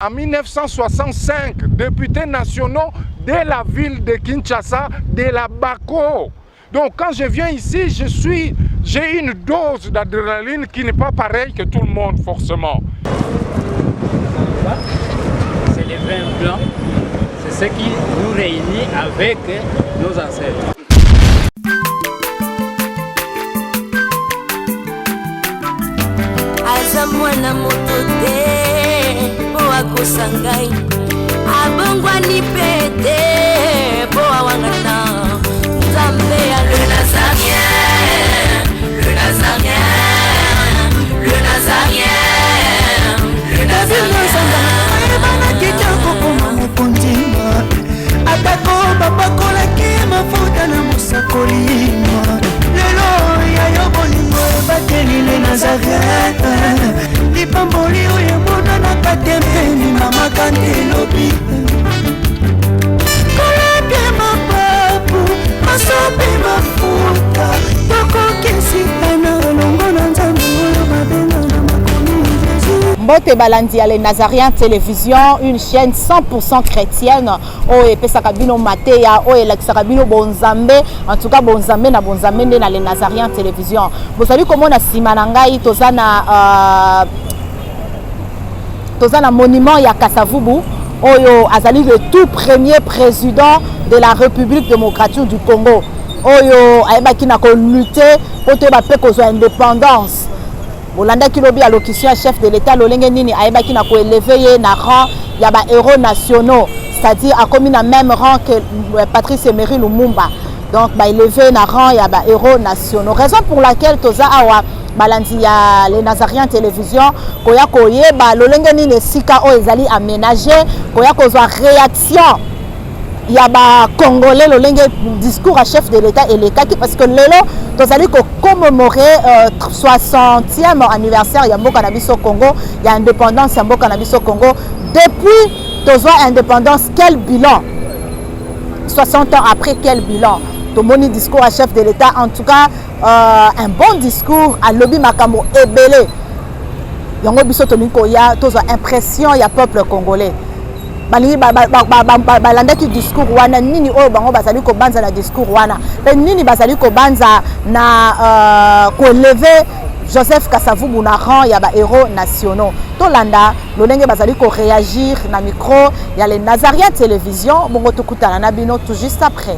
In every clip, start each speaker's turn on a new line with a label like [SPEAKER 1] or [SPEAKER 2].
[SPEAKER 1] En 1965, députés nationaux de la ville de Kinshasa, de la Bako. Donc quand je viens ici, j'ai une dose d'adrénaline qui n'est pas pareille que tout le monde forcément.
[SPEAKER 2] C'est les vins blancs, c'est ce qui nous réunit avec nos ancêtres.
[SPEAKER 3] Mwana moto te po akosangai abongwani pete po awangata Nzambe ya le Nazarien, le Nazarien, le Nazarien, le Nazarien. Bana kitoko koma mukundima atako babakolaki mafuta na musakolima lelo ya yobolingo bateli le Nazarien. Lipamboli oyo mona na katempeni mama kandelobi koleke mapapu masope mafuta tokokesikana longo na nzambe oyo mabenga na makomi Jésus.
[SPEAKER 4] Mbote balandi ya le Nazarien Télévision, une chaîne 100% chrétienne oyo epesaka bino mateya oyo elakisaka bino bonzambe, en tout cas bonzambe na bonzambe na le Nazarien Télévision. Bozali komona sima na ngai toza na monument ya Kasavubu oyo azali le tout premier président de la République démocratique du Congo oyo ayebaki na ko lutter pour te ba pe kozwa indépendance. Bolanda kilobi à locution chef de l'État lolenge nini ayebaki na ko élever ye na rang ya ba héros nationaux, c'est-à-dire a commis na même rang que Patrice Emery Lumumba. Donc ba élevé na rang ya ba héros nationaux. Raison pour laquelle toza awa balandi ya le Nazarien Télévision koya koyeba lolenge nini esika oyo ezali aménagé koya kozwa réaction ya ba congolais lolenge discours à chef de l'État elekaki parce que lelo tozali ko commémorer 60e anniversaire ya mboka na biso Congo ya indépendance ya mboka na biso Congo. Depuis tozwa indépendance, quel bilan? 60 ans après, quel bilan? Tomoni discours à chef de l'État, en tout cas un bon discours à lobby makambo ebele. Yango biso tolinko ya tozo impression ya peuple congolais. Balingi balanda ki discours wana nini oyo bango bazali ko banza na discours wana. Pe nini bazali ko banza na ko lever Joseph Kasavubu na rang ya ba héros nationaux. Tolanda lolenge bazali ko réagir na micro ya le Nazarien Télévision bongo tokutana na bino tout juste après.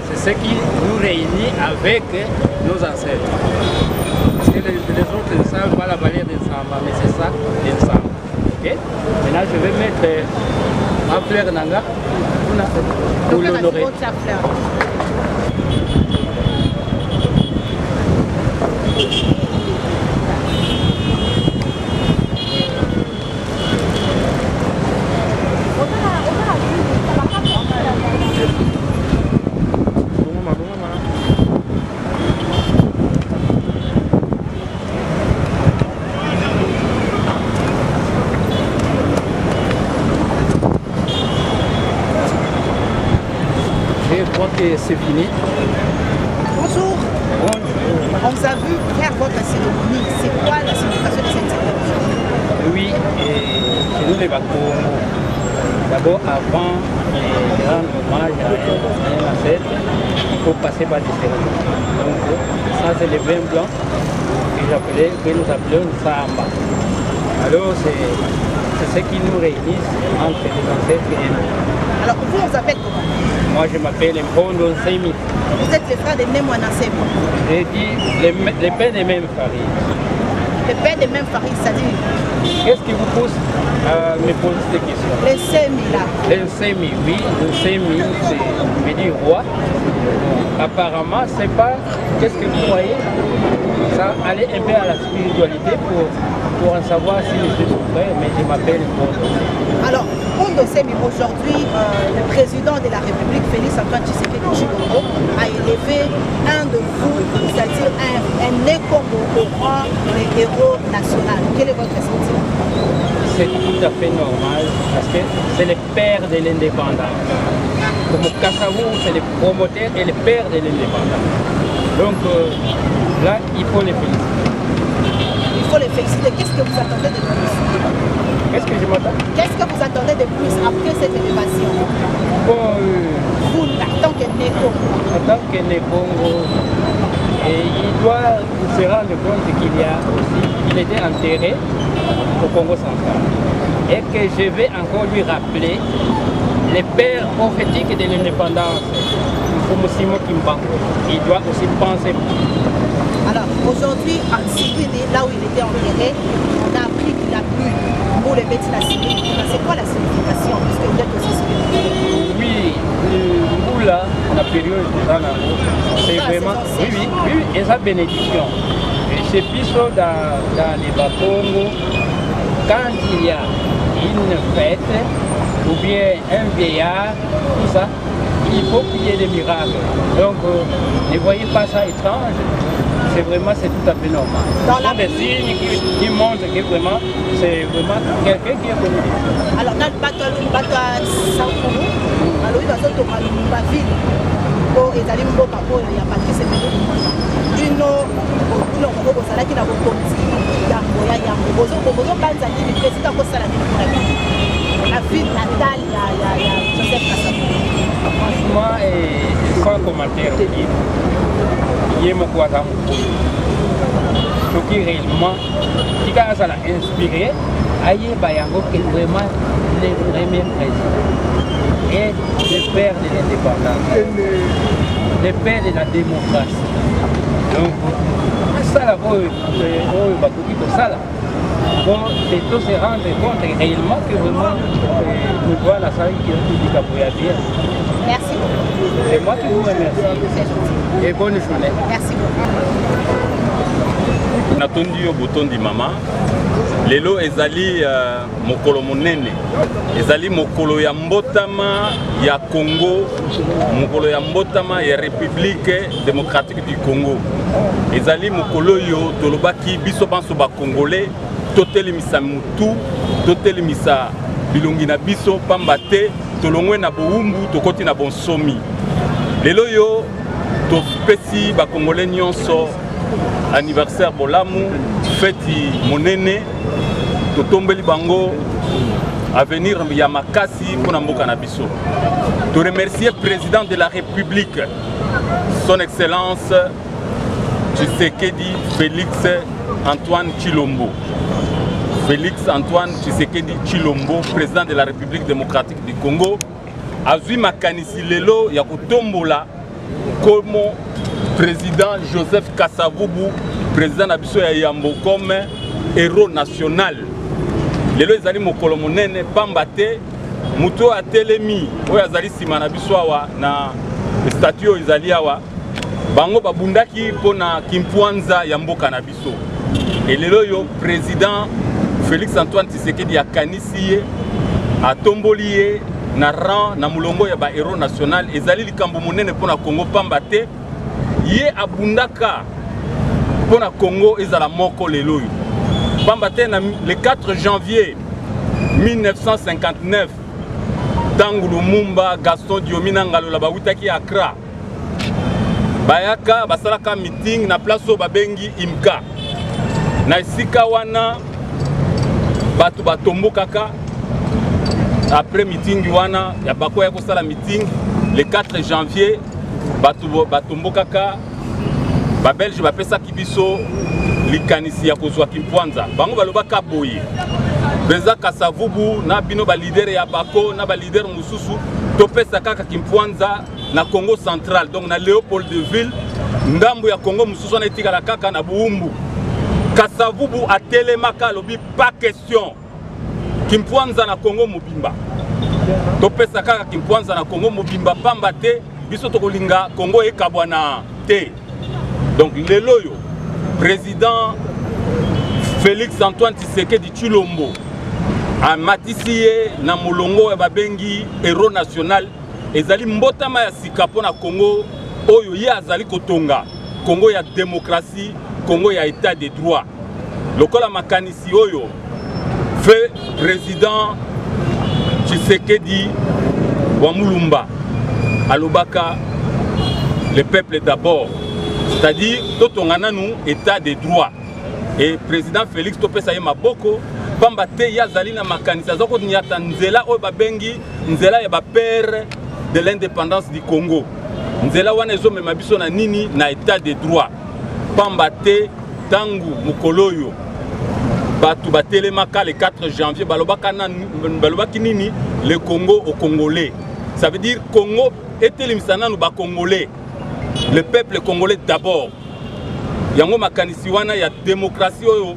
[SPEAKER 2] C'est ce qui nous réunit avec nos ancêtres. Parce que les autres ne savent pas la valeur d'un samba, mais c'est ça, d'un samba. Okay? Maintenant, je vais mettre ma fleur nanga pour l'honorer. Je crois que c'est fini.
[SPEAKER 5] Bonjour. Bonjour. On vous a vu faire votre cérémonie. C'est quoi la signification de cette cérémonie?
[SPEAKER 2] Oui, chez nous les Bako, d'abord avant de rendre hommage à un ancêtre, il faut passer par des cérémonies. Donc ça c'est le vin blanc que nous appelons Samba. Alors c'est ce qui nous réunit entre les ancêtres et nous.
[SPEAKER 5] Alors vous, on vous appelle comment?
[SPEAKER 2] Moi je m'appelle Mpondo Nsemi.
[SPEAKER 5] Vous êtes les frères de Nemwana Nsemi.
[SPEAKER 2] J'ai dit les pères des mêmes familles.
[SPEAKER 5] Les pères des mêmes familles, c'est-à-dire?
[SPEAKER 2] Qu'est-ce qui vous pousse à me poser cette question?
[SPEAKER 5] Les Nsemi là.
[SPEAKER 2] Les Nsemi, oui, le Nsemi, c'est veut dire roi. Apparemment, c'est pas, qu'est-ce que vous croyez? Ça allait un peu à la spiritualité pour pour en savoir si je suis prêt, mais je m'appelle Kondo.
[SPEAKER 5] Alors, Kondo Semi, aujourd'hui, le président de la République, Félix Antoine Tshisekedi Tshilombo, a élevé un de vous, c'est-à-dire un Nekongo au rang des héros national. Quel est votre ressenti?
[SPEAKER 2] C'est tout à fait normal parce que c'est le père de l'indépendance. Comme Kassavou, c'est le promoteur et le père de l'indépendance. Donc là, il faut les féliciter.
[SPEAKER 5] Il faut les féliciter. Qu'est-ce que vous attendez de plus?
[SPEAKER 2] Qu'est-ce que je m'attends?
[SPEAKER 5] Qu'est-ce que vous attendez de plus après cette élévation?
[SPEAKER 2] Bon,
[SPEAKER 5] Vous, en tant que Nekongo.
[SPEAKER 2] en tant que Nekongo, il doit se rendre compte qu'il était enterré au Congo central. Et que je vais encore lui rappeler les pères prophétiques de l'indépendance. Moussimo Kimbangu. Il doit aussi penser.
[SPEAKER 5] Alors, aujourd'hui, en Sibiri, là où il était enterré, on a appris qu'il a plu pour les bêtises à Sibiri. C'est quoi la signification? Puisque vous êtes aussi spirituel.
[SPEAKER 2] Oui, là, la période c'est vraiment. Oui, et sa bénédiction. Chez Piso, dans les Bakongo, quand il y a une fête, ou bien un vieillard, tout ça, il faut qu'il y ait des miracles. Donc, ne voyez pas ça étrange. C'est tout à fait normal. Ce sont des signes qui montrent que vraiment, c'est vraiment quelqu'un qui est connu.
[SPEAKER 5] Alors, dans le bateau à Sankuru, alors il y a d'autres villes. Et il y a des gens qui ont Patrice et Médou. Une autre qui n'a pas la ville natale, il y a Joseph Kassavou.
[SPEAKER 2] Franchement, sans commentaire, il y a mon quoi ce qui réellement, qui a inspiré, Aïe Bayango, qui est vraiment le premier président et le père de l'indépendance, le père de la démocratie. Donc, ça là, ça là. Bon, c'est tout se rendre compte réellement que vraiment nous voit la salle qui est du Capoya bien.
[SPEAKER 5] Merci beaucoup.
[SPEAKER 2] C'est moi qui vous remercie. Et bonne journée.
[SPEAKER 5] Merci beaucoup.
[SPEAKER 6] Natondi yo botondi mama lelo ezali mokolo monene ezali mokolo ya mbotama ya Congo mokolo ya mbotama ya République démocratique du Congo ezali mokolo yo tolobaki biso banso ba congolais totelemisa mutu totelemisa bilongi na biso pamba te tolongwe na boumbu tokoti na bonsomi lelo yo topesi ba congolais nyonso anniversaire bolamu feti monene totombeli bango avenir ya makasi pona mboka na biso to remercier président de la République son excellence Tshisekedi Félix Antoine Tshilombo Félix Antoine Tshisekedi Tshilombo président de la République démocratique du Congo azwi makanisi lelo ya kotombola comme président Joseph Kasavubu, président Nabiso ya Yambo comme héros national. Lelo ezali mokolo monene pamba te muto atelemi oyo azali sima na biso awa na statue ezali awa bango babundaki pona kimpwanza ya mboka na biso. Et lelo yo président Félix Antoine Tshisekedi akanisi ye atomboli ye na rang na mulongo ya ba héros national ezali likambo monene pona Congo pamba te ye abundaka pona Congo ezala moko lelo yo pamba te na le 4 janvier 1959 tangu Lumumba Gaston Diomina Ngalola bawutaki Accra bayaka basalaka meeting na place oyo babengi Imka na esika wana bato batombokaka après meeting wana ya bakoya kosala meeting le 4 janvier batombokaka ba Belge bapesaki biso likanisi ya kozwa kimpwanza bango balobaka boye Président Kasavubu na bino ba leader ya bako na ba leader mususu topesa kaka kimpwanza na Congo central donc na Léopoldville ngambo ya Congo mususu na etikala kaka na Buumbu Kasavubu atelemaka lobi pas question kimpwanza na Congo mobimba topesa kaka kimpwanza na Congo mobimba pamba te biso tokolinga Congo ekabwana te donc lelo yo président Félix Antoine Tshisekedi Tshilombo amatisi ye na molongo ya babengi héros national ezali mbotama ya sika pona Congo oyo ye azali kotonga Congo ya démocratie, Congo ya état de droit. Lokola makanisi oyo fait président Tshisekedi wa Mulumba alobaka le peuple d'abord, c'est-à-dire totongana nous état de droit. Et président Félix topesa ye maboko pamba te yazali na makanisi azoko nyata nzela oyo babengi nzela ya ba père de l'indépendance du Congo. Nzela wana ezomema biso na nini na état de droit. Pamba te tangu mukoloyo batu batelemaka le 4 janvier balobaki nini le Congo au Congolais. Ça veut dire Congo etelemisana nous ba Congolais. Le peuple congolais d'abord. Yango makanisi wana ya démocratie oyo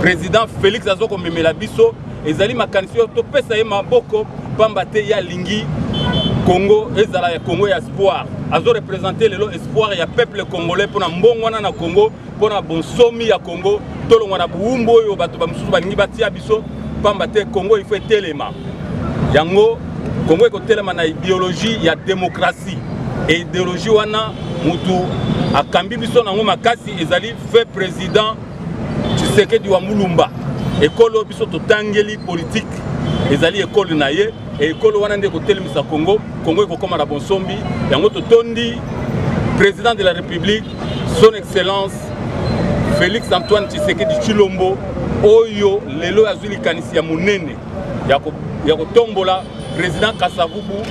[SPEAKER 6] président Félix azoko memela biso ezali makanisi oyo topesa ye maboko pamba te ya lingi Congo ezala ya Congo ya espoir. Azo représenter lelo espoir ya peuple congolais pona mbongo wana na Congo pona bonsomi ya Congo tolongwa na buumbo oyo bato bamususu balingi batia biso pamba te Congo il faut etelema. Yango Congo ekotelema na idéologie ya démocratie. Et idéologie wana mutu akambi biso nango makasi ezali fait président Tshisekedi wa Mulumba. Ekolo biso totangeli politique ezali ekolo na ye et ekolo wana nde kotelemisa Congo. Congo ekokoma na bonsombi yango totondi président de la République son excellence Félix Antoine Tshisekedi Tshilombo oyo lelo azuli kanisi ya munene ya kotombola président Kasavubu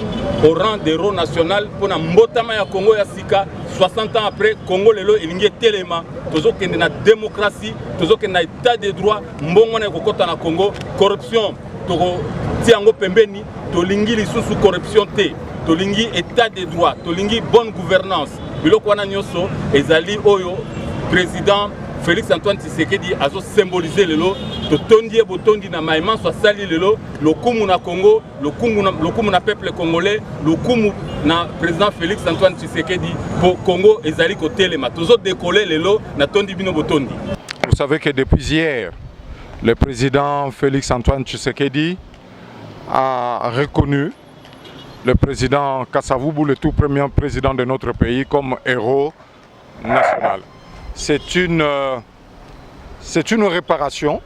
[SPEAKER 6] au rang d'héros national pour na mbotama ya Congo ya sika 60 ans après Congo lelo elingi telema tozo kende na démocratie tozo kende na état de droit mbongo na kokota na Congo corruption toko tiango pembeni tolingi lisusu corruption te tolingi état de droit tolingi bonne gouvernance biloko wana nyoso ezali oyo président Félix Antoine Tshisekedi azo symboliser lelo totondi botondi na maïman so sali lelo lokumu na Congo lokumu na peuple congolais lokumu na président Félix Antoine Tshisekedi pour Congo ezali kotelema tozo décoller lelo na tondi bino botondi.
[SPEAKER 1] Vous savez que depuis hier le président Félix Antoine Tshisekedi a reconnu le président Kasavubu, le tout premier président de notre pays, comme héros national. C'est une réparation,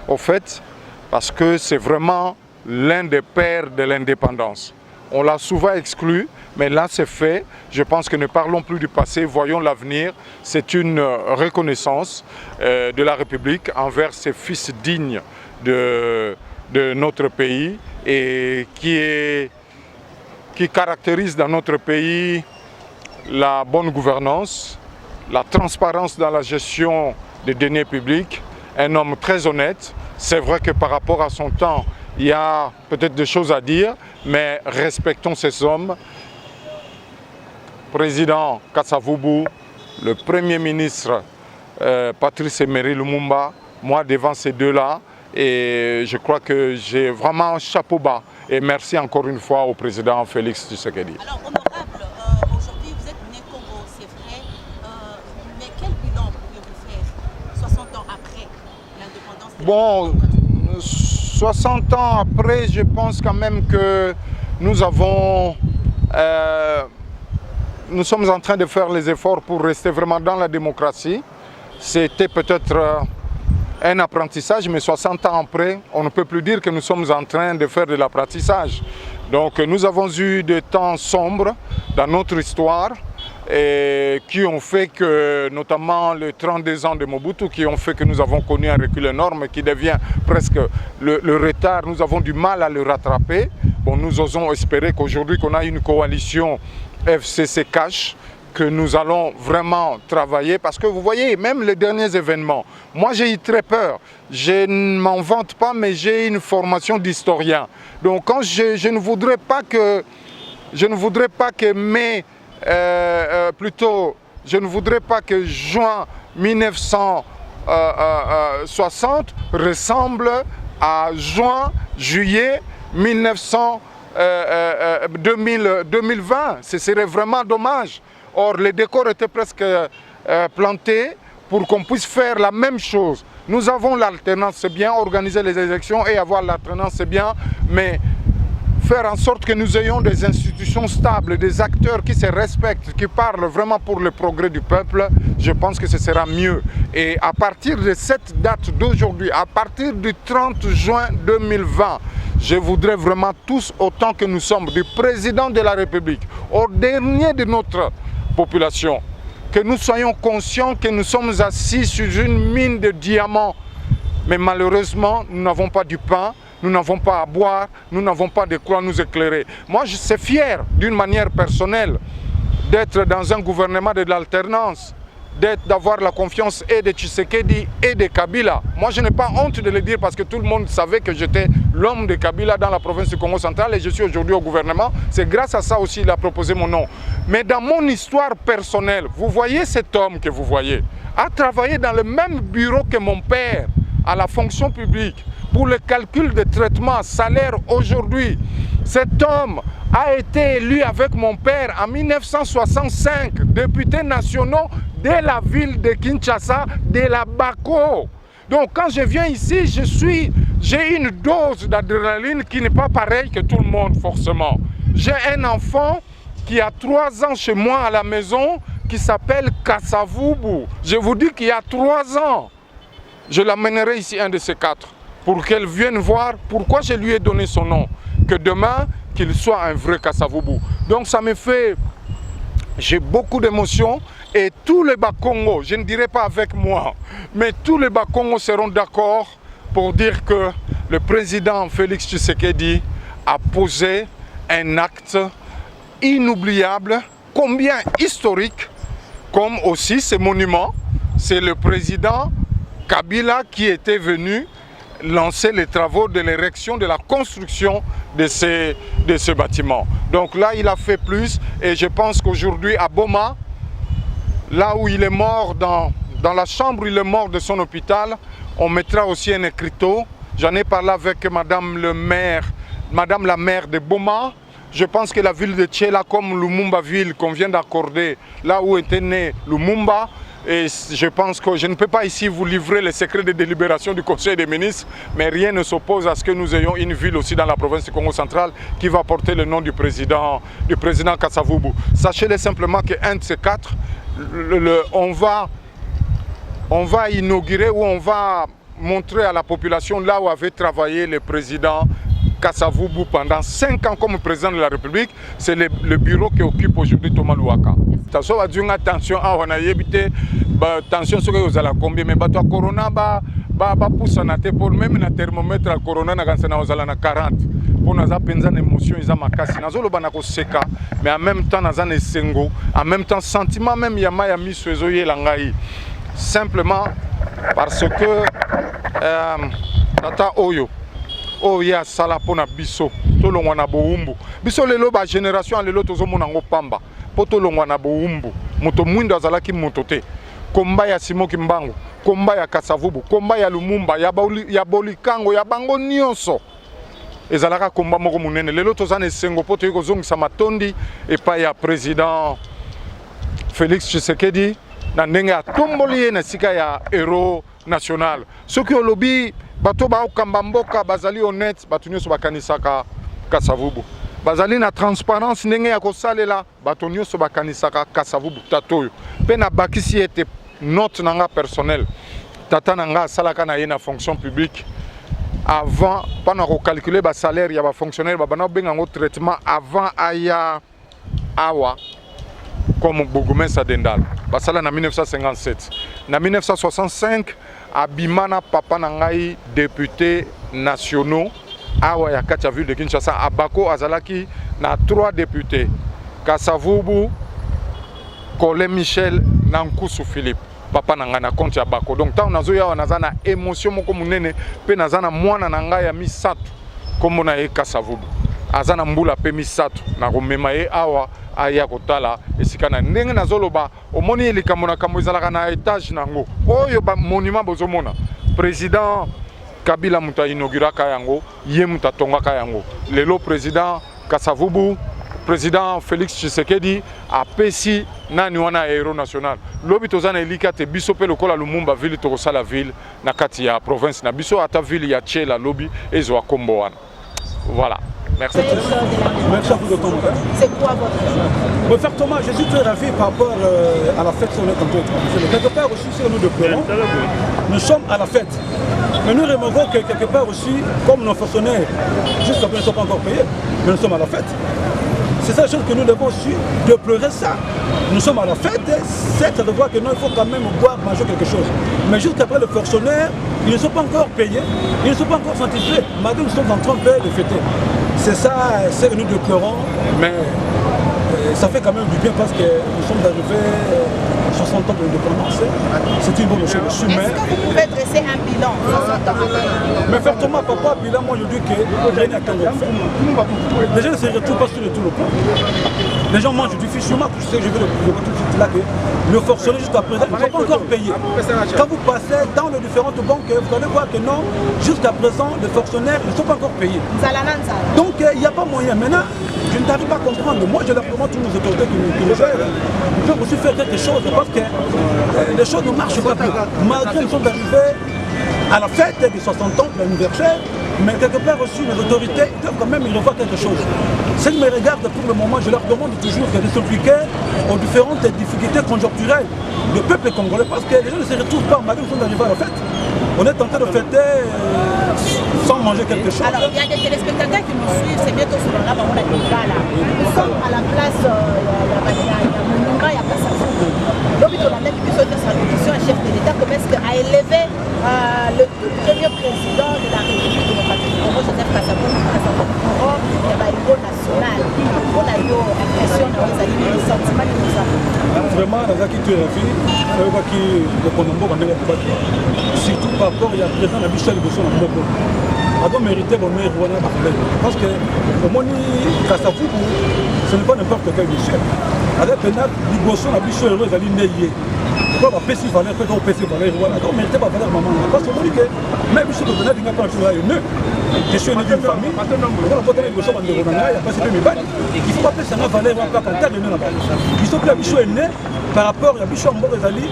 [SPEAKER 1] au fait, parce que c'est vraiment l'un des pères de l'indépendance. On l'a souvent exclu, mais là c'est fait. Je pense que ne parlons plus du passé, voyons l'avenir. C'est une reconnaissance de la République envers ses fils dignes de notre pays et qui caractérise dans notre pays la bonne gouvernance, la transparence dans la gestion des deniers publics, un homme très honnête. C'est vrai que par rapport à son temps, il y a peut-être des choses à dire, mais respectons ces hommes. Président Kasavubu, le Premier ministre Patrice Emery Lumumba, moi devant ces deux-là, et je crois que j'ai vraiment un chapeau bas. Et merci encore une fois au président Félix Tshisekedi.
[SPEAKER 5] Alors, honorable, aujourd'hui vous êtes né Congo, c'est vrai, mais quel bilan pourriez-vous faire 60 ans après l'indépendance?
[SPEAKER 1] Bon, 60 ans après, je pense quand même que nous sommes en train de faire les efforts pour rester vraiment dans la démocratie. C'était peut-être un apprentissage, mais 60 ans après, on ne peut plus dire que nous sommes en train de faire de l'apprentissage. Donc nous avons eu des temps sombres dans notre histoire et qui ont fait que, notamment les 32 ans de Mobutu, qui ont fait que nous avons connu un recul énorme qui devient presque le retard. Nous avons du mal à le rattraper. Bon, nous osons espérer qu'aujourd'hui qu'on a une coalition FCC Cash, que nous allons vraiment travailler, parce que vous voyez, même les derniers événements, moi j'ai eu très peur, je ne m'en vante pas, mais j'ai une formation d'historien. Donc quand je ne voudrais pas que juin 1960 ressemble à juillet 2020. Ce serait vraiment dommage. Or, les décors étaient presque plantés pour qu'on puisse faire la même chose Nous avons l'alternance, c'est bien, organiser les élections et avoir l'alternance, c'est bien, mais faire en sorte que nous ayons des institutions stables, des acteurs qui se respectent, qui parlent vraiment pour le progrès du peuple, je pense que ce sera mieux. Et à partir de cette date d'aujourd'hui, à partir du 30 juin 2020, je voudrais vraiment tous, autant que nous sommes, du président de la République, au dernier de notre population, que nous soyons conscients que nous sommes assis sur une mine de diamants. Mais malheureusement, nous n'avons pas du pain, nous n'avons pas à boire, nous n'avons pas de quoi nous éclairer. Moi, je suis fier, d'une manière personnelle, d'être dans un gouvernement de l'alternance, d'avoir la confiance et de Tshisekedi et de Kabila. Moi, je n'ai pas honte de le dire parce que tout le monde savait que j'étais l'homme de Kabila dans la province du Congo central et je suis aujourd'hui au gouvernement. C'est grâce à ça aussi qu'il a proposé mon nom. Mais dans mon histoire personnelle, vous voyez cet homme que vous voyez, a travaillé dans le même bureau que mon père, à la fonction publique, pour le calcul de traitement, salaire aujourd'hui. Cet homme a été élu avec mon père en 1965, député national de la ville de Kinshasa, de la Bako. Donc quand je viens ici, j'ai une dose d'adrénaline qui n'est pas pareille que tout le monde forcément. J'ai un enfant qui a 3 ans chez moi à la maison qui s'appelle Kasavubu. Je vous dis qu'il y a 3 ans. Je l'amènerai ici un de ces 4 pour qu'elle vienne voir pourquoi je lui ai donné son nom. Que demain, qu'il soit un vrai Kasavubu. Donc ça me fait... J'ai beaucoup d'émotions et tous les Bas-Congo, je ne dirais pas avec moi, mais tous les Bas-Congo seront d'accord pour dire que le président Félix Tshisekedi a posé un acte inoubliable, combien historique, comme aussi ces monuments. C'est le président Kabila qui était venu lancer les travaux de l'érection, de la construction de ce bâtiment. Donc là, il a fait plus et je pense qu'aujourd'hui à Boma, là où il est mort, dans la chambre où il est mort de son hôpital, on mettra aussi un écriteau. J'en ai parlé avec Madame la maire de Boma. Je pense que la ville de Tchela, comme Lumumba ville qu'on vient d'accorder, là où était né Lumumba, et je pense que je ne peux pas ici vous livrer les secrets de délibération du Conseil des ministres, mais rien ne s'oppose à ce que nous ayons une ville aussi dans la province du Congo central qui va porter le nom du président Kasavubu. Sachez-le simplement qu'un de ces 4, on va inaugurer ou on va montrer à la population là où avait travaillé le président Kasavubu pendant 5 ans comme président de la République. C'est le bureau qui occupe aujourd'hui Thomas Louaka. Attention, attention ce que vous allez combien, mais bato corona pousse na te pour même na thermomètre corona na kansa na ozala na 40 pour na za penza na émotion isa makasi na zolo bana ko seka, mais en même temps na za na sengo, en même temps sentiment même ya maya miso ezoyela ngai simplement parce que tata oyo ya sala pona biso tolongwa na boumbu biso lelo ba génération lelo tozomona ngo pamba poto longwa na boumbu moto mwindo azalaki moto te komba ya Simoki Mbangu, komba ya Kasavubu, komba ya Lumumba, ya Bolikango, ya bango nyonso ezalaka komba moko munene. Lelo tozana esengo poto yeko zongisa matondi epa ya président Félix Tshisekedi na ndenge atomboli ye na sika ya héros national. Soki olobi bato ba okamba mboka bazali honnête, bato nyonso bakanisaka Kasavubu. Bazali na transparence ndenge ya kosalela, bato nyonso bakanisaka Kasavubu tatoyo. Pe na bakisi ete note nanga personnel. Tata nanga salaka na ye na fonction publique. Avant, pendant qu'on calculer le salaire, il y a des fonctionnaires qui ont un traitement avant Aya Awa comme Bogoumès Dendal. C'est en 1957. En 1965, Abimana Papa Nangai, député national, Awa Yakacha ville de Kinshasa, Abako Azalaki, na 3 députés. Kasavubu, Colin Michel, Nankusu Philippe. Papa nanga na compte ya bako. Donc tant nazo ya naza na émotion moko munene pe naza na mwana nanga ya misatu kombo na ye Kasavubu. Azana mbula pe misatu na komema ye awa aya kotala esika na ndenge nazoloba omoni elikambo na kambo ezalaka na étage nango. Oyo ba monument bozomona. Président Kabila muta inauguraka yango, ye muta tongaka yango. Lelo président Kasavubu, président Félix Tshisekedi a pesi nani wana héros national lobi tozana elika te biso pe lokola Lumumba ville tokosala ville na kati ya province na biso ata ville ya Tchela lobi ezwa kombo wana. Voilà. Merci.
[SPEAKER 7] Merci à vous de ton temps.
[SPEAKER 5] C'est quoi votre
[SPEAKER 7] Bon, frère Thomas, je suis très ravi par rapport à la fête qu'on est en train de faire. Quelque part aussi, c'est nous de pleurons. Nous sommes à la fête. Mais nous remarquons que quelque part aussi, comme nos fonctionnaires, jusqu'à présent, ne sont pas encore payés, mais nous sommes à la fête. C'est ça la chose que nous devons aussi de pleurer ça. Nous sommes à la fête, certes de voir que nous, il faut quand même boire, manger quelque chose. Mais jusqu'après, les fonctionnaires, ils ne sont pas encore payés, ils ne sont pas encore satisfaits, malgré nous sommes en train de fêter. C'est ça, c'est que nous déplorons, mais ça fait quand même du bien parce que nous sommes arrivés 60 ans de l'indépendance. C'est une bonne chose.
[SPEAKER 5] Est-ce que vous pouvez dresser un bilan 60 ans?
[SPEAKER 7] Mais faire Thomas, papa, bilan, moi je dis que rien n'a qu'à le faire. Les gens ne se retrouvent pas sur le tout le plan. Les gens mangent du fish, je sais que je vais le voir tout de suite là que le forcené jusqu'à présent, ils ne sont pas encore payés. Quand vous passez dans les différentes banques, vous allez voir que non, jusqu'à présent, les fonctionnaires ne sont pas encore payés. Donc il n'y a pas moyen. Maintenant, je n'arrive pas à comprendre. Moi, je l'apprends tous nos autorités qui nous gèrent. Ils peuvent aussi faire quelque chose parce que les choses ne marchent pas plus. Malgré nous sommes arrivés à la fête des 60 ans de l'anniversaire, mais quelque part aussi, les autorités doivent quand même y revoir quelque chose. Ceux qui me regardent pour le moment, je leur demande toujours de s'impliquer aux différentes difficultés conjoncturelles du peuple congolais parce que les gens ne se retrouvent pas malgré qu'ils sont arrivés à la fête. On est en train de fêter sans manger quelque chose.
[SPEAKER 5] Alors, il y a des téléspectateurs qui nous suivent, c'est bientôt sur le là, on a des gars là. Nous sommes à la place, il y a Moninga, il y a Kasavubu. L'hôpital de la même émission de sa mission, un chef de l'État, comme est-ce qu'a élevé le tout premier président de la République démocratique du Congo, Joseph Kasavubu, il y a un héros national. On a eu l'impression d'avoir les sentiments de nous avons.
[SPEAKER 7] Vraiment, dans la qui est la vie, surtout par rapport à présent à Michel Bosson en Moko. A donc mérité mon meilleur Rwanda parce que au moins Kasavubu, ce n'est pas n'importe quel monsieur. Avec Pénal, Bosson a Michel Heureux à l'Ineye. Pourquoi va PC valeur, peut on PC valeur Rwanda. Donc mérité ma valeur maman. Parce que moi, même Michel Bosson n'a pas pu ne. Je suis né d'une famille. On a pas de Bosson en Rwanda, il y a pas de mes balles. Il ne faut pas passer sa valeur pas quand elle est née là-bas. Ils sont que la Michel est né par rapport à Michel Mbogazali.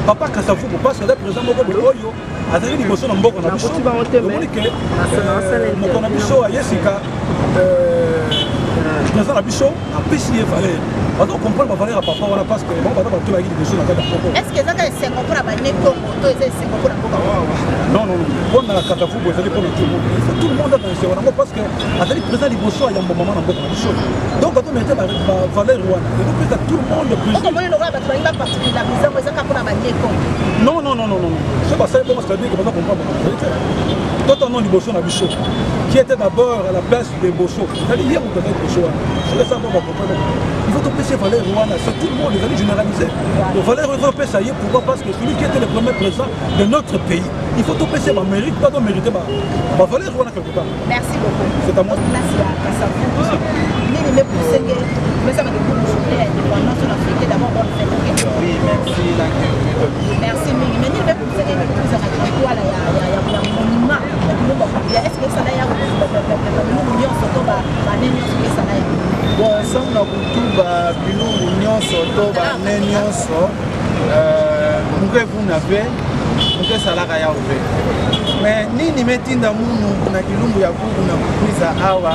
[SPEAKER 7] Papa Kasavubu parce que là présent moko boyo azali liboso na mboko na biso omoni ke moko na biso ayesika présent na biso apesi ye valeur bato comprendre ba valeur ya papa wana parce que bon bato bato bayi liboso na kata poko
[SPEAKER 5] est-ce que ezaka esengo mpona baneko moto eza esengo mpona mboka
[SPEAKER 7] non mpona Kasavubu ezali mpona tout le monde il faut tout le monde ata esengo nango parce que azali présent liboso ya mbomama na mboka na biso donc bato mérite ba valeur wana elopesa tout le monde plus
[SPEAKER 5] okomoni lokola bato balingi baparticularize ngo ezaka mpona baneko
[SPEAKER 7] non c'est pas ça bon c'est-à-dire que bato comprendre la vérité tout en liboso na biso qui était d'abord à la place des Bosso c'est-à-dire hier on connaît Bosso c'est ça bon va comprendre il faut que PC valeur Rwanda c'est tout le monde les allez généraliser le valeur européen ça y est pourquoi parce que celui qui était le premier président de notre pays il faut que PC va mérite pas donc mériter ma valeur Rwanda quelque part
[SPEAKER 5] merci beaucoup
[SPEAKER 7] c'est à moi
[SPEAKER 5] merci à Kasavubu nini me poussenge mais ça va beaucoup jouer indépendance en Afrique d'abord on fait
[SPEAKER 2] oui merci
[SPEAKER 5] merci mingi mais nini me poussenge ni kuza na kwa la ya monument est-ce que ça n'a l'union surtout ça n'a
[SPEAKER 2] bon ensemble na kutuba bilungu nyonso to bane nyonso muke kuna ve muke salaka ya ove mais nini metinda munu na kilumbu ya kuku na kukuiza awa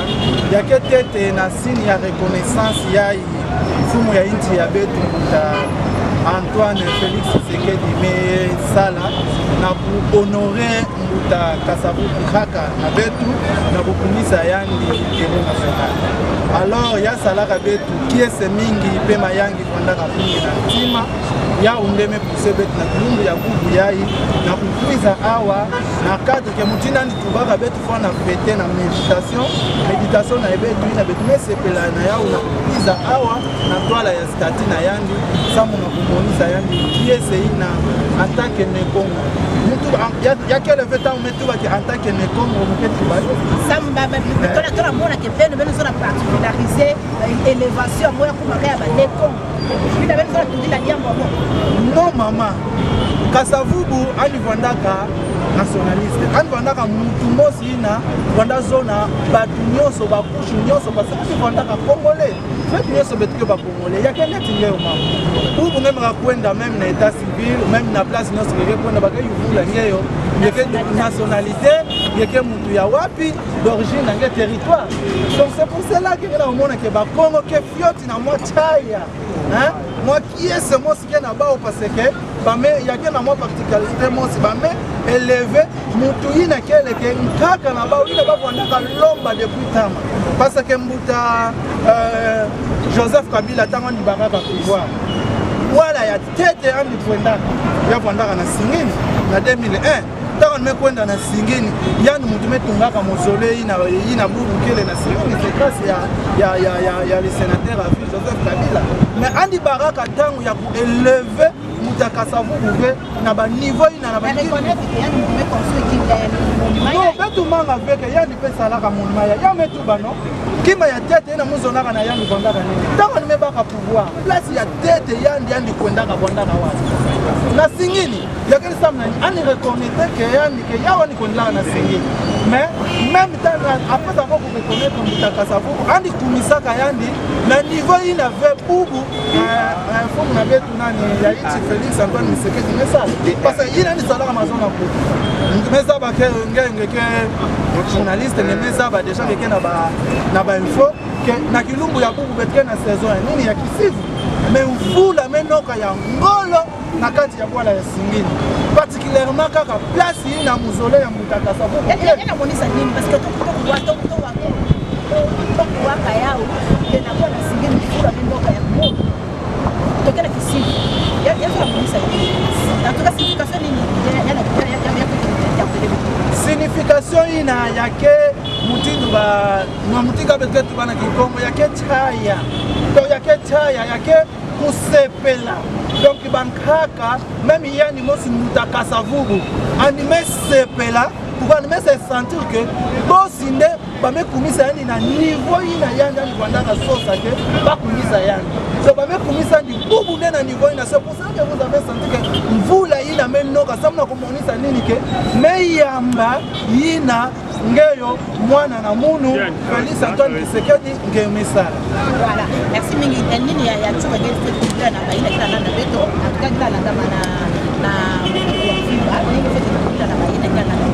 [SPEAKER 2] yake tete na signe ya reconnaissance ya fumu ya inti ya betu muta Antoine Félix Tshisekedi me sala na ku honorer muta Kasavubu kaka na betu na kukumisa yandi kele national alors ya salaka betu kiese mingi pe mayangi kwandaka fungi na ntima ya undeme puse betu na kilumbu ya kubu yai na kukuiza awa na cadre ke mutina ndi tubaka betu fwa na fete na méditation na ebetu na betu mesepela na ya na kukuiza awa na toala ya stati na yandi samu na kumonisa yandi kiese ina attaque ne Congo mutu ya kele feta mutu ba ki attaque ne Congo muketi ba
[SPEAKER 5] samba tola mona ke beno zona particulariser élévation moya kumaka ya baneko bila beno zona tudila diambo
[SPEAKER 2] non mama Kasavubu alivandaka
[SPEAKER 8] nationaliste ani vandaka mutu mosi na vanda zona batu nyonso bakushu nyonso parce que vandaka congolais betu nyonso betuke bacongolais yake neti ngeo mama ubu ngemaka kwenda même na état civil même na place nyonso keke kwenda bakeyuvula ngeyo yeke nationalité yeke mutu ya wapi d'origine nange territoire donc c'est pour cela que ngena omona ke bakongo ke fioti na mwa chaya hein moi qui est ce mot qui na bao parce que bame yake na mwa particularité mosi bame élevé mutu ina kele ke nkaka na bao ina bavandaka lomba depuis tama parce que mbuta Joseph Kabila tango ni baraka pouvoir wala ya tete andi kwendaka ya vandaka na singini na 2001 tango nimekwenda na singini yani mutu metungaka mozole ina bubu kele na singini c'est grâce ya le sénateur à vie Joseph Kabila mais andi baraka tango ya ku élever mutakasa vubuve na ba niveau ina na ba non betu manga veke yani pesa la ka monima ya metu bano kima ya tete ina muzonaka na yani kwandaka nini tango nimebaka pouvoir place ya tete yani kwendaka kwandaka wapi na singini yakini samna ani reconnaître que yani que yawa ni kwendaka na singini mais même temps après ça ko reconnaître mutakasa vubu andi kumisaka yani na niveau ina ve bubu fomu na betu nani ya ichi Félix Antoine Tshisekedi message parce que ina ni salaka mazona ko meza ba ke ngeke journaliste ne meza ba déjà ke na ba info que na kilumbu ya bubu betke na saison nini ya kisivu mais uvula menoka ya ngolo na kati ya bwala ya singini particulièrement kaka place ina muzole ya mutakasa vubu
[SPEAKER 5] yana monisa nini parce que to waka yao tena kwa na singini mfura menoka ya ngolo tokela kisivu yana monisa nini tatoka signification nini yana
[SPEAKER 8] signification ina yake mutindu ba no mutinga betu bana kikongo yake chaya to yake chaya yake kusepela donc bankaka même yani mosi mutakasa vubu anime sepela pour anime se sentir que bosinde bame kumisa yani na niveau ina yanda ni kwandaka sosa ke bakumisa yani so bame kumisa ndi bubu na niveau ina c'est pour ça que vous avez senti que mvula ina menoka samna kumonisa nini ke meyamba ina ngeyo mwana na munu Félix Antoine Tshisekedi ngeyo mesala
[SPEAKER 5] voilà merci mingi nini ya chuka ngeli fait na baina kila nanda beto atukakila nanda na nini fait na baina kila nanda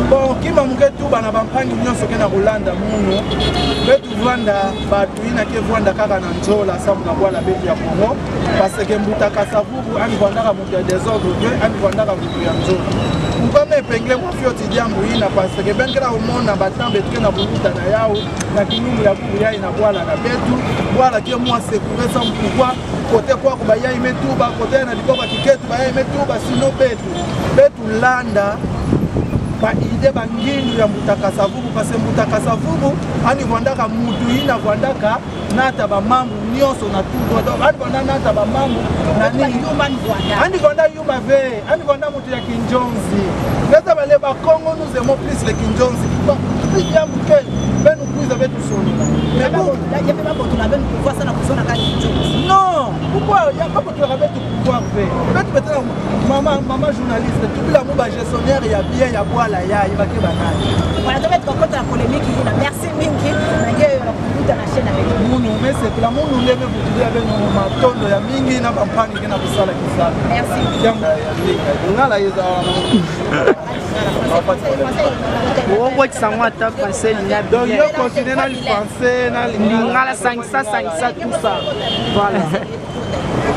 [SPEAKER 8] bon kima muketu bana bampangi nyonso ke na kolanda munu betu vanda batu ina ke vanda kaka na njola samu na bwala betu ya Congo parce que mutakasa vubu ani vandaka mutu ya désordre ke ani vandaka mutu ya njola mpame epengle mwafioti jambo ina parce que benkela omona batambe betuke na buluta na yao na kilungu ya kuyai na bwala na betu bwala ke mwa sekure sa mpukwa kote kwa kubayai metuba kote na likoba kiketu bayai metuba sino betu landa ba ide bangindu ya mutakasa vubu parce mutakasa vubu ani vandaka mutu ina vandaka nata ba mambu nyonso na tout donc ani vanda nata ba mambu na nini ani vanda yuma ve ani vanda mutu ya kinjonzi ngeza bale ba Congo nous aimons plus les kinjonzi ba jambo ke benu kuiza betu soni mais bon
[SPEAKER 5] il y avait pas pour la bonne pouvoir ça na kusona ka kinjonzi
[SPEAKER 8] non pourquoi il y a pas pour la betu pouvoir ve betu betena mama journaliste tout la muba gestionnaire ya bien ya bwala ya ibake banani
[SPEAKER 5] voilà donc être contre la polémique ina merci mingi na ngeo na kukuta na chaîne avec
[SPEAKER 8] munu mese kula munu ndeme kutudia beno matondo ya mingi na bampangi kena kusala kisala
[SPEAKER 5] merci
[SPEAKER 8] ngala yeza
[SPEAKER 9] Bongo tisango ata français linya bien.
[SPEAKER 8] Donc yo continue na le français na
[SPEAKER 9] lingala sangisa tout ça. Voilà.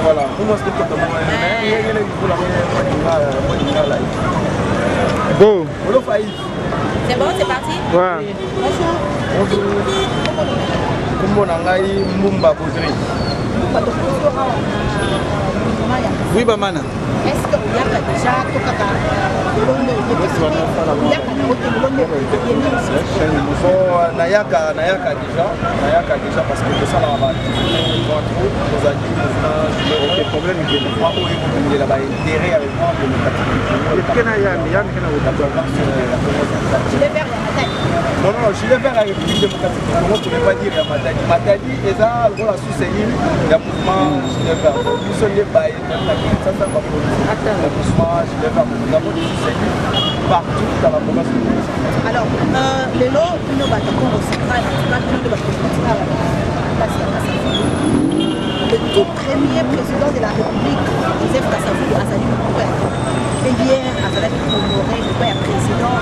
[SPEAKER 8] Voilà, comment est-ce que tu bon,
[SPEAKER 5] c'est bon, c'est parti.
[SPEAKER 8] Ouais.
[SPEAKER 5] Bonjour.
[SPEAKER 8] Comment on a eu Mumba Boudri? Oui, Bamana.
[SPEAKER 5] Est-ce que vous avez déjà
[SPEAKER 8] nayaka déjà parce que ça là va problème il là-bas intérêt avec moi non, je vais faire la République démocratique du Congo, tu ne peux pas dire Matadi et ça, la Suisse-Éline, il y a mouvement, je vais faire. Nous sommes des bails, ça va pour le mouvement, je vais faire. Nous avons des Suisse-Éline. partout dans la province de Congo.
[SPEAKER 5] Alors, les lots, nous battons au central, le tout premier président de la République, Joseph Kasavubu, a salué mon père. Et hier, à Zalaki honoré le père président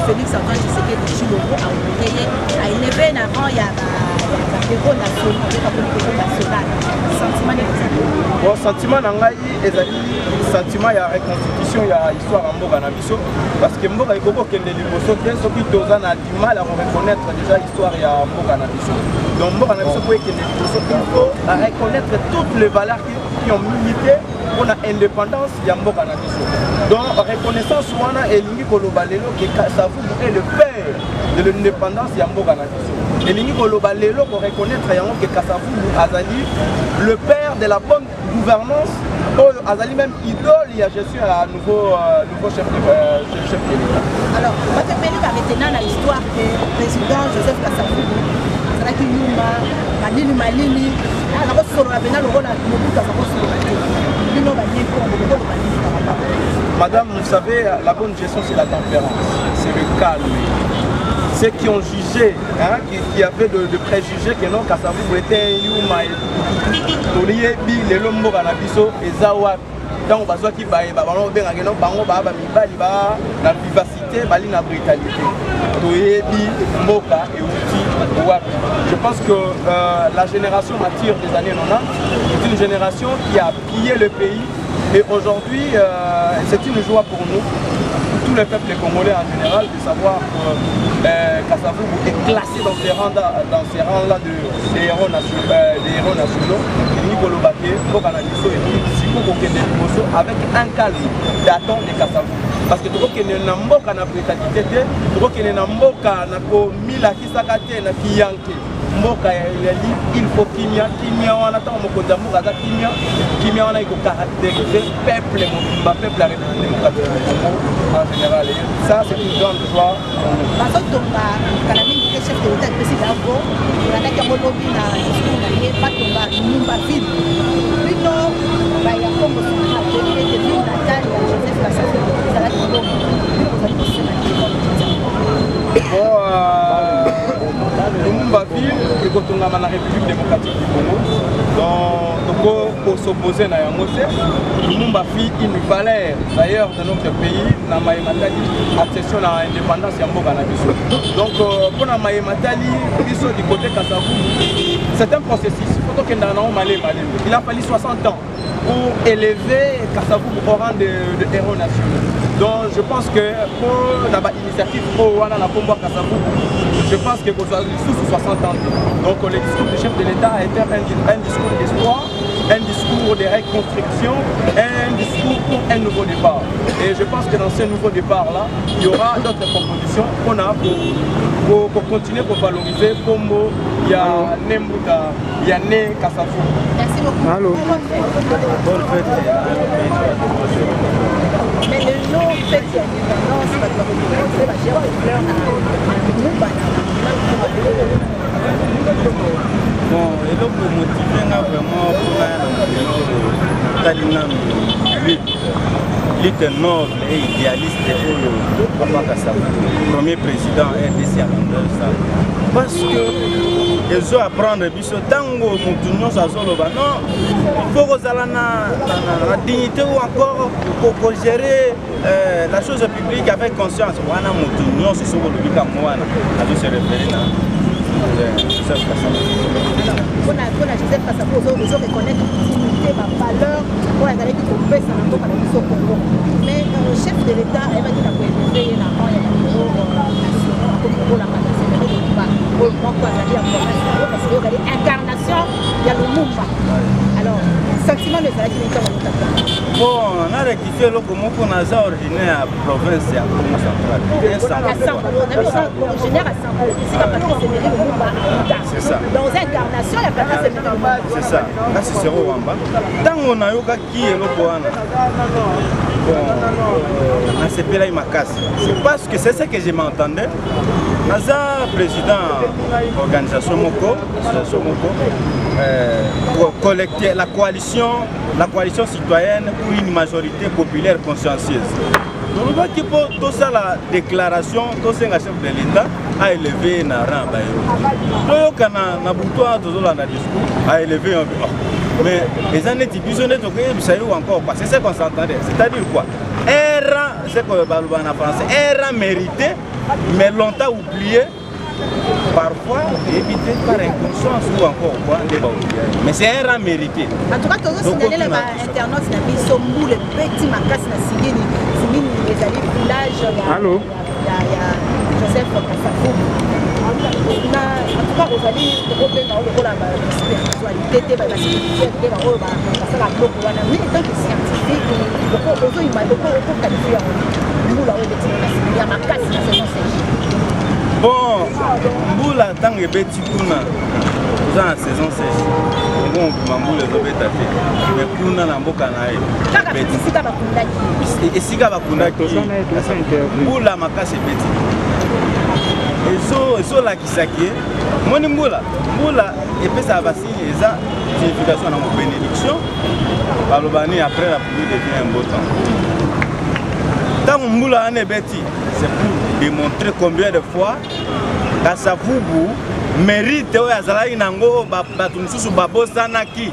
[SPEAKER 5] Félix Antoine Tshisekedi Tshilombo a élevé un rang, il y a un héros national, sentiment de
[SPEAKER 8] bon, sentiment nangai ezali sentiment ya reconstitution ya histoire en mboka na biso parce que mboka ekoko kende liboso te soki toza na du mal à reconnaître déjà histoire ya mboka na biso. Donc mboka na biso po ekende liboso il faut reconnaître toutes les valeurs qui ont milité pour l'indépendance ya mboka na biso. Donc reconnaissance wana elingi koloba lelo ke Kasavubu est le père de l'indépendance ya mboka na biso. Elingi koloba lelo ko reconnaître yango ke Kasavubu azali le père de la bonne gouvernance. Azali même idole, il y a je suis un nouveau chef de l'État. Alors,
[SPEAKER 5] votre pays va retenir dans l'histoire du président Joseph Kasavubu. Azalaki Yuma, Malili Malili, alors solo la bena le rôle à Mobutu
[SPEAKER 8] Madame, vous savez, la bonne gestion c'est la tempérance, c'est le calme. Ceux qui ont jugé, hein, qui avaient de préjugés que non, Kasavubu était Yuma et Toliyebi, les Lombo Ganabiso et Zawa. Donc, on va qui va la vivacité, la brutalité. Toyebi, Mboka et Outi, Ouak. Je pense que la génération mature des années 90 est une génération qui a pillé le pays. Et aujourd'hui, c'est une joie pour nous, pour tous les peuples congolais en général, de savoir que Kasavubu est classé dans ces rangs-là des héros nationaux. Nicolas Baké, Bokananiso et Siko Kende avec un calme d'attente de Kasavubu. Parce que tu vois qu'il y a un mboka na brutalité, tu vois qu'il y a un mboka na komila kisakate na kiyanke. Mboka il faut kimia wana ta mokonza mboka za kimia wana iko caractériser peuple mobimba peuple la République démocratique du Congo en général. Et ça c'est une grande joie.
[SPEAKER 5] Parce que quand même chef de l'État président Bo, on a qu'à molobi na pas tomba numba ville. Puis non, bah il y a comme ça de ville natale Joseph Kasavubu.
[SPEAKER 8] Lumumba ville et quand on a la République démocratique du Congo, donc pour s'opposer à Yamote, Lumumba ville une valeur d'ailleurs de notre pays, na Maïmatali, accession à l'indépendance Yamboka na biso. Donc pour la Maïmatali, biso du côté Kasavubu, c'est un processus. Il a fallu 60 ans pour élever Kasavubu au rang de héros national. Donc je pense que pour l'initiative pour la combat Kasavubu, je pense que vous avez sous 60 ans. Donc le discours du chef de l'État a été un discours d'espoir, un discours de reconstruction, un discours pour un nouveau départ. Et je pense que dans ce nouveau départ-là, il y aura d'autres propositions qu'on a pour continuer, pour valoriser Pombo, il y a Nembuta, il y a Né Kasavubu.
[SPEAKER 5] Merci beaucoup.
[SPEAKER 8] Allô.
[SPEAKER 5] Bonne fête. Mais le nom fait qu'il y a une tendance, c'est la gère de fleurs
[SPEAKER 2] bon, et donc pour motiver vraiment pour la lutte noble et idéaliste pour Papa Kasavubu, premier président RDC à Londres. Parce que ils ont à prendre biso tango mutunyo sazoloba non il faut que la dignité ou encore pour gérer la chose publique avec conscience wana mutunyo c'est ce que le bika mwana a se référer là Joseph Kasavubu
[SPEAKER 5] pour la Joseph Kasavubu ils ont reconnaître ma valeur pour la galerie qui fait ça dans le Congo mais le chef de l'État il va dire la élever la rang ya national pour la parce qu'il y a l'incarnation, il y a le Lumumba. Alors, sentiment de ça qui est
[SPEAKER 2] bon, on a rectifié le comment on a originaire à la province à Congo central.
[SPEAKER 5] Originaire à Sambo.
[SPEAKER 2] C'est ça.
[SPEAKER 5] Dans l'incarnation, il y a pas de
[SPEAKER 2] c'est ça. Là, c'est zéro Wamba. Tant qu'on a eu qui est le Boana. Bon, c'est pas là il m'a cassé. C'est parce que c'est ce que je m'entendais. Naza président organisation Moko, collecter la coalition citoyenne pour une majorité populaire consciencieuse.
[SPEAKER 10] tolobaki mpo tosala déclaration tosenga chef de l'état aélevé na rang bayo toyokana na butu wana tozolanda discours aélevé mais eza neti biso nde tokoyebisa yo encore quoi c'est ce qu'on s'entendait, c'est-à-dire quoi un rang, c'est que baloba en français, un rang mérité mais longtemps oublié parfois évité par inconscience ou encore quoi, mais c'est un rang mérité.
[SPEAKER 5] En tout cas, tous les signalés les internautes n'ont pas somboule le petit macas na sigini les alliés village.
[SPEAKER 1] Allô.
[SPEAKER 5] Il y a Joseph Kassafou. En tout cas, vous allez reprendre dans le rôle de la spiritualité, de la spiritualité, de la bloc. Mais tant que scientifique, il m'a beaucoup qualifié. Nous là, il y a macas na saison sèche.
[SPEAKER 10] Bon, Mboula tant que beti kuna dans la saison sèche. Bon, Mboula zobeta te. Mais kuna na mboka na ye. Beti sika bakundaki. Esika bakundaki. Mboula makasi beti. Ezo la kisaki. Moni Mboula epesa basini eza signification na mo bénédiction. Balobani après la pluie devient un beau temps. Tant Mboula ane beti, c'est pour démontrer combien de fois Kasavubu mérite Azalaï Nango Batumsusu Babosanaki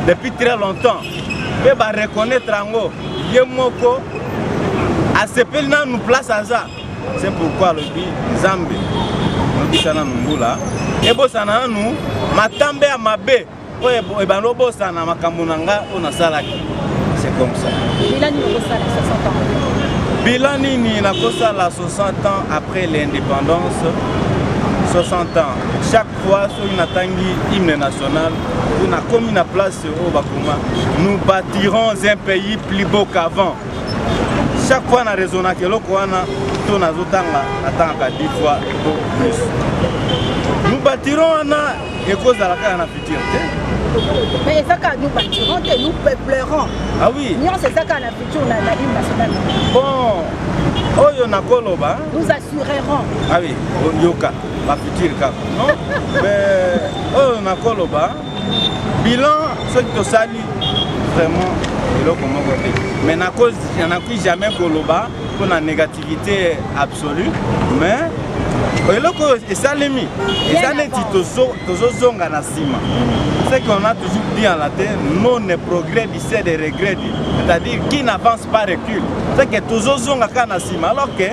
[SPEAKER 10] depuis très longtemps. Et va reconnaître Ango Yemoko à ce pays nous place à ça. C'est pourquoi le dit Zambi nous dit ça dans Mboula. Et Bosana nous Matambe à Mabe. Et Bano Bosana Makamunanga on a salaki. C'est comme ça. Bilani ni na kosa la 60 ans après l'indépendance, 60 ans. Chaque fois, sur une tangi hymne national, on a comme une place au Bakuma. Nous bâtirons un pays plus beau qu'avant. Chaque fois, on a raison que l'Okwana, on a 10 fois plus. Nous bâtirons un cause à la future.
[SPEAKER 5] Mais ça quand nous bâtirons, nous peuplerons.
[SPEAKER 10] Ah oui.
[SPEAKER 5] Nous c'est ça quand la future on a l'hymne national.
[SPEAKER 10] Bon, oh na koloba.
[SPEAKER 5] Nous assurerons.
[SPEAKER 10] Ah oui, yoka, la future cap. Non? Mais oh na koloba. Bilan, ce qui te salue vraiment, il est comment côté. Mais na cause, il n'y en a plus jamais koloba pour la négativité absolue, mais et ça les mis. Et ça les titozo na sima. C'est qu'on a toujours dit en latin, non ne progrès, c'est des regrets. C'est-à-dire qui n'avance pas recule. C'est que toujours zonga na sima. Alors que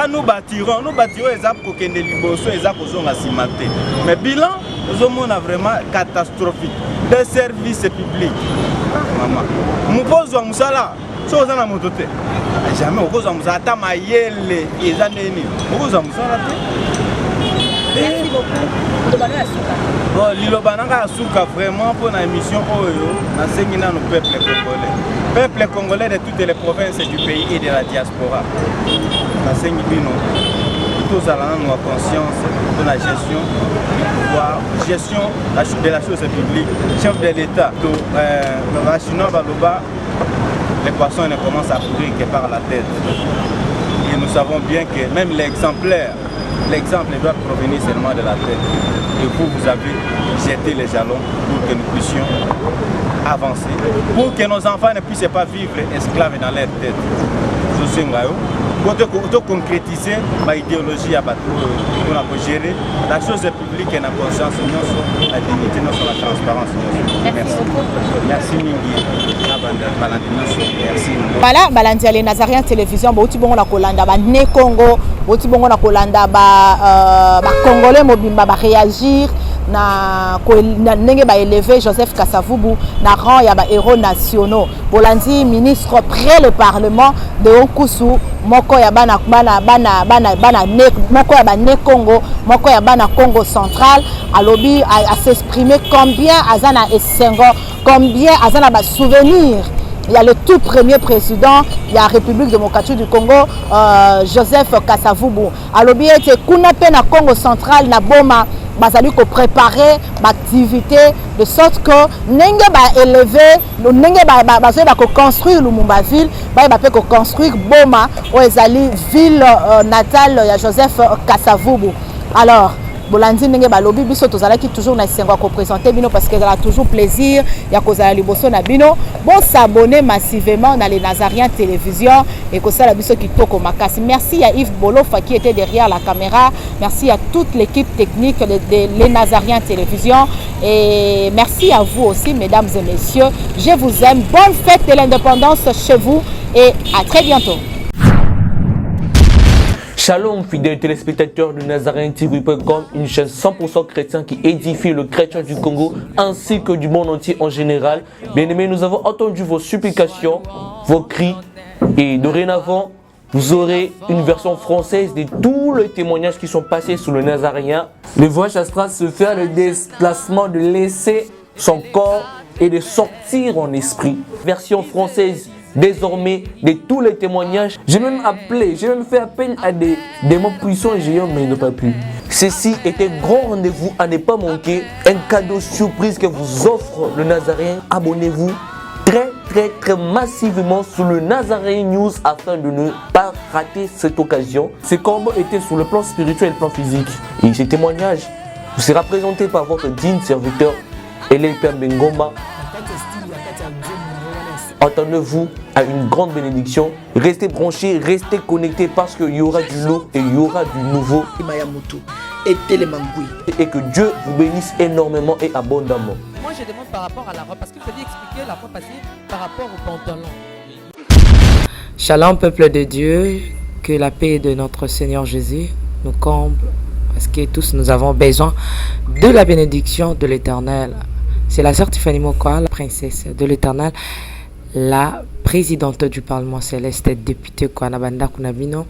[SPEAKER 10] nous bâtirons les arbres pour qu'ils ne liboso les arbres zonga simate. Mais bilan, nous avons vraiment catastrophique. Des services publics. Maman, mon pose à Moussala, chose à la moto. Jamais au cause de Moussala, tamayele et zaneni. Au cause de Moussala.
[SPEAKER 5] Merci beaucoup.
[SPEAKER 10] Bon, Lilobananga Asuka vraiment pour une émission Oyo, na sengina nos peuples congolais. Peuple congolais de toutes les provinces du pays et de la diaspora. Na sengibino. Tous allons avoir conscience de la gestion du pouvoir, gestion de la chose publique, chef de l'État. Les poissons ne commencent à courir que par la tête. Et nous savons bien que même l'exemple doit provenir seulement de la tête. Et vous avez jeté les jalons pour que nous puissions avancer, pour que nos enfants ne puissent pas vivre esclaves dans leur tête. Pour concrétiser l'idéologie pour gérer la chose publique et la conscience, la dignité, la transparence. Merci. Merci Mingi. Merci.
[SPEAKER 4] Voilà, balandi les Nazariens télévision, boti bongo na kolanda ba ne Congo, boti bongo na kolanda ba Congolais mobimba ba réagir na ndenge ba élever Joseph Kasavubu na rang ya ba héros nationaux. Bolandi ministre près le parlement de Onkusu moko ya bana ne moko ya ba ne Congo, moko ya bana Congo central à lobby à s'exprimer combien azana esengo, combien azana ba souvenir. Il y a le tout premier président de la République démocratique du Congo, Joseph Kasavubu. À lobby était kuna pe na Congo central na boma bazali ko préparer l'activité de sorte que nenge ba élever nenge ba bazali ko construire Lumumba ville ba pe ko construire boma o ezali ville natale ya Joseph Kasavubu. Alors bolandi ndenge balobi biso tozalaki toujours na esengo ya kopresente bino parce que ezala toujours plaisir ya kozala liboso na bino. Bon s'abonner massivement dans les Nazariens Télévision et kosala biso kitoko makasi. Merci à Yves Bolofa qui était derrière la caméra. Merci à toute l'équipe technique de les Nazariens Télévision et merci à vous aussi mesdames et messieurs. Je vous aime. Bonne fête de l'indépendance chez vous et à très bientôt.
[SPEAKER 11] Shalom, fidèles téléspectateurs de NazarienTV.com, une chaîne 100% chrétienne qui édifie le chrétien du Congo ainsi que du monde entier en général. Bien-aimés, nous avons entendu vos supplications, vos cris et dorénavant, vous aurez une version française de tous les témoignages qui sont passés sous le Nazarien. Le voyage astral se fait le déplacement de laisser son corps et de sortir en esprit. Version française désormais de tous les témoignages. J'ai même fait appel à des démons puissants et géants, mais ils n'ont pas pu. Ceci est un grand rendez-vous à ne pas manquer, un cadeau surprise que vous offre le Nazarien. Abonnez-vous très massivement sur le Nazarien News afin de ne pas rater cette occasion. Ces combats étaient sur le plan spirituel et le plan physique. Et ces témoignages vous sera présenté par votre digne serviteur, Elepia Bengoma. Attendez-vous à une grande bénédiction. Restez branchés, restez connectés parce qu'il y aura du lourd et il y aura du nouveau. Et que Dieu vous bénisse énormément et abondamment.
[SPEAKER 12] Moi je demande par rapport à la robe parce qu'il fallait expliquer la fois passée par rapport au pantalon.
[SPEAKER 13] Shalom peuple de Dieu, que la paix de notre Seigneur Jésus nous comble parce que tous nous avons besoin de la bénédiction de l'Éternel. C'est la sœur Tiffany Mokoa, la princesse de l'Éternel, la présidente du Parlement céleste, députée Kwanabanda Kunabino.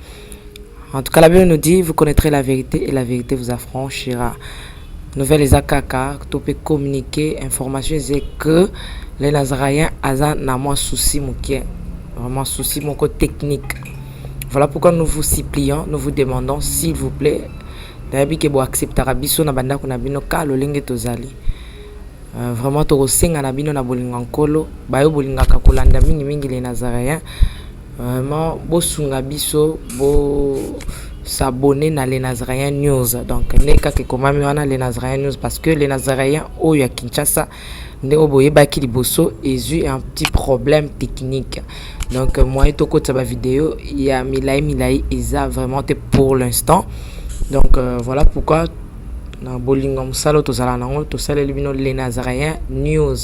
[SPEAKER 13] En tout cas, la Bible nous dit, vous connaîtrez la vérité et la vérité vous affranchira. Nouvelle Zakaka, tu peux communiquer, information, c'est que les Nazariens ont un souci, vraiment souci technique. Voilà pourquoi nous vous supplions, nous vous demandons, s'il vous plaît, d'ailleurs, accepter Rabiso Nabanda Kunabino, car le lingue tozali. Vraiment tokosenga na bino na bolinga nkolo bayo bolinga kakolanda mingi les Nazariens vraiment bosunga biso bo s'abonner na les Nazariens News donc neka ke komami wana les Nazariens News parce que les Nazariens oyo ya Kinshasa nde oboye baki liboso ezu un petit problème technique donc moi toko tsa ba vidéo il y a milai eza vraiment pour l'instant donc voilà pourquoi na bolingo musalo tozala nango tosala libino les Nazariens News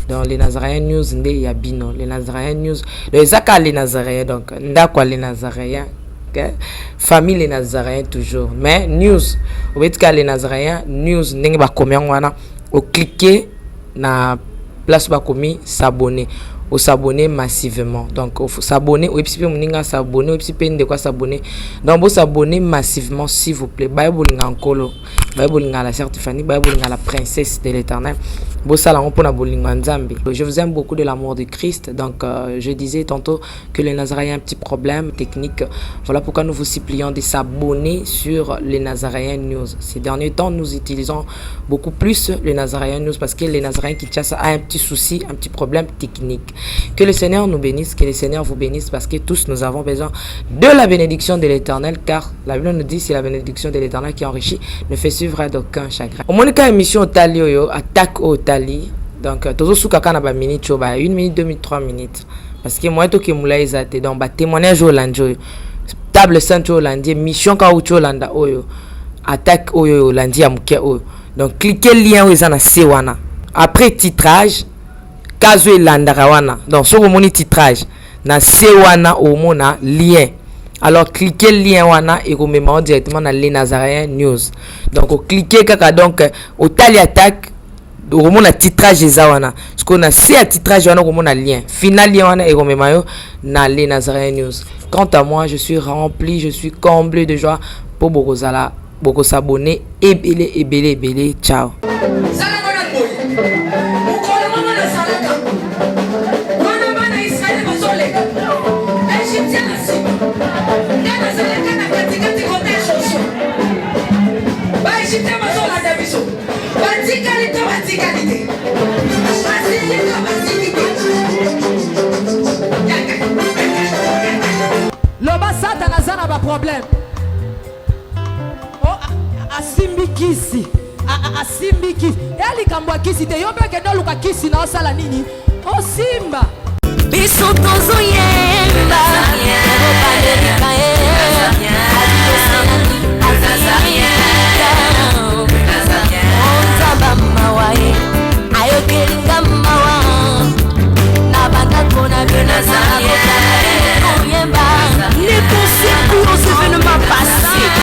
[SPEAKER 13] dans les Nazariens News nde ya bino les Nazariens News les aka les Nazariens donc ndakwa les Nazariens okay? Famille les Nazariens toujours mais news obetika les Nazariens News ndenge ba komi wana o cliquer na place ba komi s'abonner au s'abonner massivement donc il faut s'abonner ou puis moninga s'abonner ou puis de quoi s'abonner donc vous s'abonner massivement s'il vous plaît Bible ngakolo Bible ngala certifié Bible ngala princesse de l'Éternel bo sala on pona bolingo nzambe. Je vous aime beaucoup de l'amour de Christ donc je disais tantôt que les Nazariens ont un petit problème technique, voilà pourquoi nous vous supplions de s'abonner sur les Nazariens News. Ces derniers temps nous utilisons beaucoup plus les Nazariens News parce que les Nazariens Kinshasa a un petit souci, un petit problème technique. Que le Seigneur nous bénisse, que le Seigneur vous bénisse parce que tous nous avons besoin de la bénédiction de l'Éternel car la Bible nous dit c'est la bénédiction de l'Éternel qui enrichit ne fait suivre d'aucun chagrin. Au moins quand émission au tali yo attaque au tali donc tozo suka kana ba minute cho ba 1 minute 2 minutes 3 minutes parce que moi to ke mula ezate donc ba témoignage au lanjo table sainte au landie mission ka au cho landa oyo attaque oyo landi ya muke oyo donc cliquez lien oyo na sewana après titrage kazo elandaka wana donc soko moni titrage na sewana au mona lien alors cliquez lien wana et vous mettez directement dans les Nazariens News donc cliquez kaka donc au tali attaque au mona titrage ezawana parce qu'on a c'est titrage wana au mona lien final lien wana et vous mettez dans les Nazariens News. Quant à moi je suis rempli, je suis comblé de joie pour bokozala boko s'abonner et belé ciao.
[SPEAKER 12] Le bas Satan a un problème. Oh, asimbi qui kisi asimbiki ya likambo ya kisi te yo mpe kende oluka kisi na osala nini osimba
[SPEAKER 3] biso tozoyemba obandelika ye